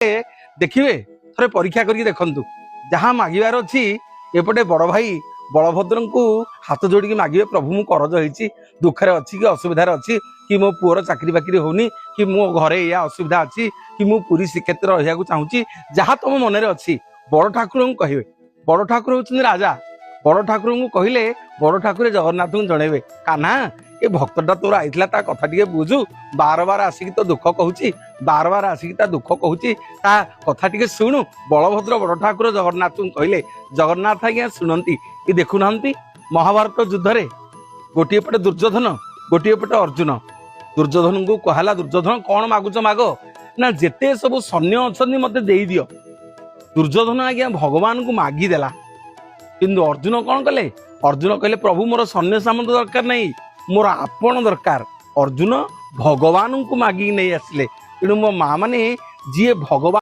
देखिए थोड़े परीक्षा करके देखंतु जहाँ मागिबार अच्छी एपटे बड़ भाई बलभद्र को हाथ जोड़ी मागे प्रभु मु करज होती दुखे अच्छी कि असुविधार अच्छी कि मो पुअर चाकरी बाकरी होनी कि मो घरे या असुविधा अच्छी कि मु पुरी श्रीक्षेत्र रहा चाहूँगी जहाँ तुम मन अच्छी बड़ ठाकुर को कहे बड़ ठाकुर होती राजा बड़ ठाकुर को कहले बड़ ठाकुर जगन्नाथ को जनइबे कान्हा ये भक्तटा तोर आईला ता कथा टिके बुझु बार बार आसिक तो दुख कहूँ बार बार आसिक ता दुख कहूँ ता कथा टिके शुणु बलभद्र बड़ ठाकुर जगन्नाथ को कहले जगन्नाथ आज्ञा शुणती ये देखुना महाभारत युद्ध रे गोटे पटे दुर्योधन गोटे पटे अर्जुन दुर्योधन को कहला दुर्योधन कौन मागुच माग ना जेते सब सैन्य अच्छा मत दे दियो दुर्योधन आज्ञा भगवान को मागिदेला किंतु अर्जुन कौन कले अर्जुन कहले प्रभु मोर सैन्य सामंत दरकार नहीं मोर आपण दरकार अर्जुन भगवान को मागिक नहीं आसिले तेणु मो माँ माने जी भगवान